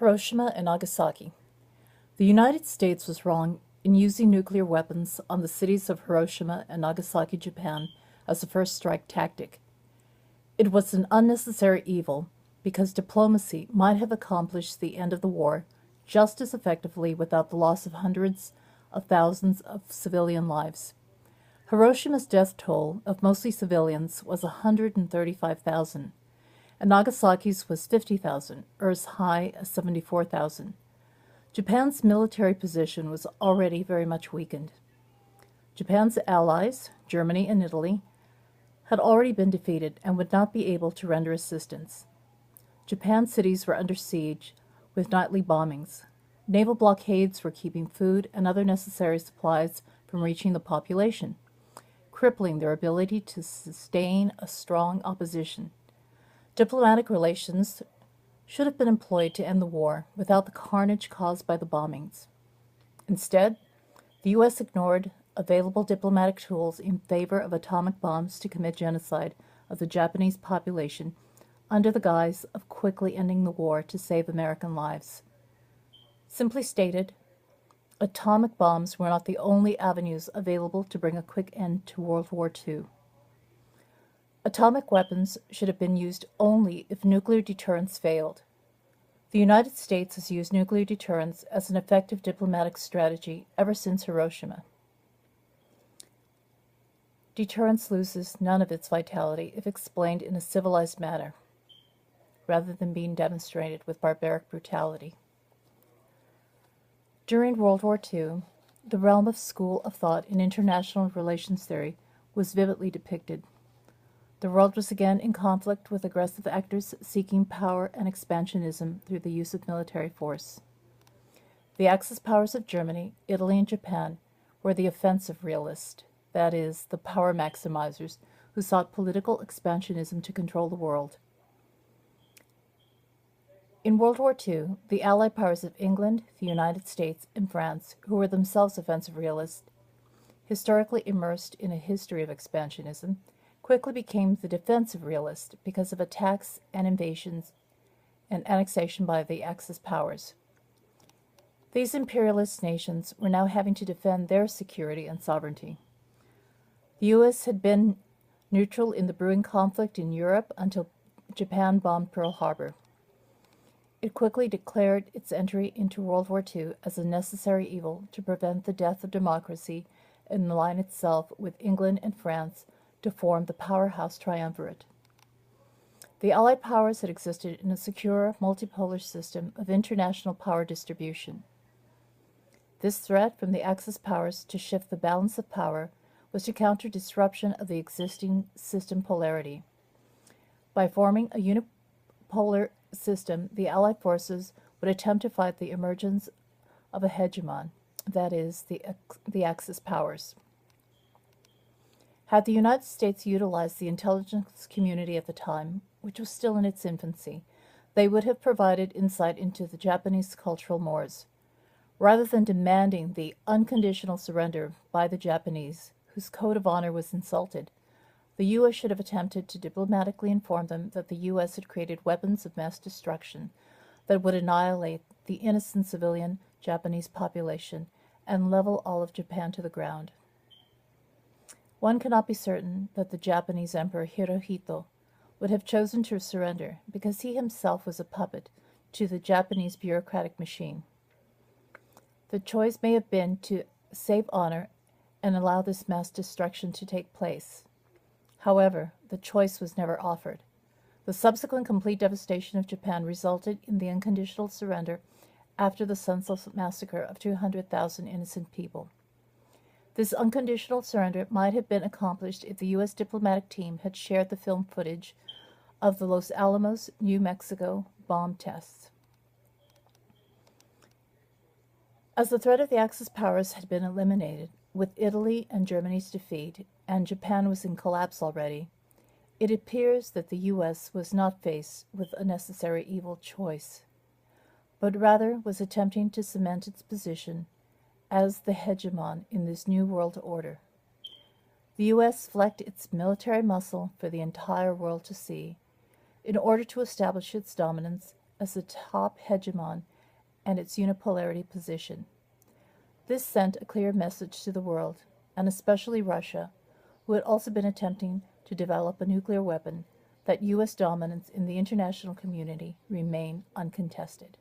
Hiroshima and Nagasaki. The United States was wrong in using nuclear weapons on the cities of Hiroshima and Nagasaki, Japan, as a first strike tactic. It was an unnecessary evil because diplomacy might have accomplished the end of the war just as effectively without the loss of hundreds of thousands of civilian lives. Hiroshima's death toll of mostly civilians was 135,000, and Nagasaki's was 50,000, or as high as 74,000. Japan's military position was already very much weakened. Japan's allies, Germany and Italy, had already been defeated and would not be able to render assistance. Japan's cities were under siege with nightly bombings. Naval blockades were keeping food and other necessary supplies from reaching the population, crippling their ability to sustain a strong opposition. Diplomatic relations should have been employed to end the war without the carnage caused by the bombings. Instead, the U.S. ignored available diplomatic tools in favor of atomic bombs to commit genocide of the Japanese population under the guise of quickly ending the war to save American lives. Simply stated, atomic bombs were not the only avenues available to bring a quick end to World War II. Atomic weapons should have been used only if nuclear deterrence failed. The United States has used nuclear deterrence as an effective diplomatic strategy ever since Hiroshima. Deterrence loses none of its vitality if explained in a civilized manner, rather than being demonstrated with barbaric brutality. During World War II, the realm of school of thought in international relations theory was vividly depicted. The world was again in conflict with aggressive actors seeking power and expansionism through the use of military force. The Axis powers of Germany, Italy, and Japan were the offensive realists, that is, the power maximizers who sought political expansionism to control the world. In World War II, the Allied powers of England, the United States, and France, who were themselves offensive realists, historically immersed in a history of expansionism, quickly became the defensive realist because of attacks and invasions and annexation by the Axis powers. These imperialist nations were now having to defend their security and sovereignty. The U.S. had been neutral in the brewing conflict in Europe until Japan bombed Pearl Harbor. It quickly declared its entry into World War II as a necessary evil to prevent the death of democracy and align itself with England and France to form the powerhouse triumvirate. The Allied powers had existed in a secure, multipolar system of international power distribution. This threat from the Axis powers to shift the balance of power was to counter disruption of the existing system polarity. By forming a unipolar system, the Allied forces would attempt to fight the emergence of a hegemon, that is, the Axis powers. Had the United States utilized the intelligence community at the time, which was still in its infancy, they would have provided insight into the Japanese cultural mores. Rather than demanding the unconditional surrender by the Japanese, whose code of honor was insulted, the U.S. should have attempted to diplomatically inform them that the U.S. had created weapons of mass destruction that would annihilate the innocent civilian Japanese population and level all of Japan to the ground. One cannot be certain that the Japanese Emperor Hirohito would have chosen to surrender because he himself was a puppet to the Japanese bureaucratic machine. The choice may have been to save honor and allow this mass destruction to take place. However, the choice was never offered. The subsequent complete devastation of Japan resulted in the unconditional surrender after the senseless massacre of 200,000 innocent people. This unconditional surrender might have been accomplished if the U.S. diplomatic team had shared the film footage of the Los Alamos, New Mexico bomb tests. As the threat of the Axis powers had been eliminated, with Italy and Germany's defeat, and Japan was in collapse already, it appears that the U.S. was not faced with a necessary evil choice, but rather was attempting to cement its position as the hegemon in this new world order. The U.S. flexed its military muscle for the entire world to see, in order to establish its dominance as the top hegemon and its unipolarity position. This sent a clear message to the world, and especially Russia, who had also been attempting to develop a nuclear weapon, that U.S. dominance in the international community remained uncontested.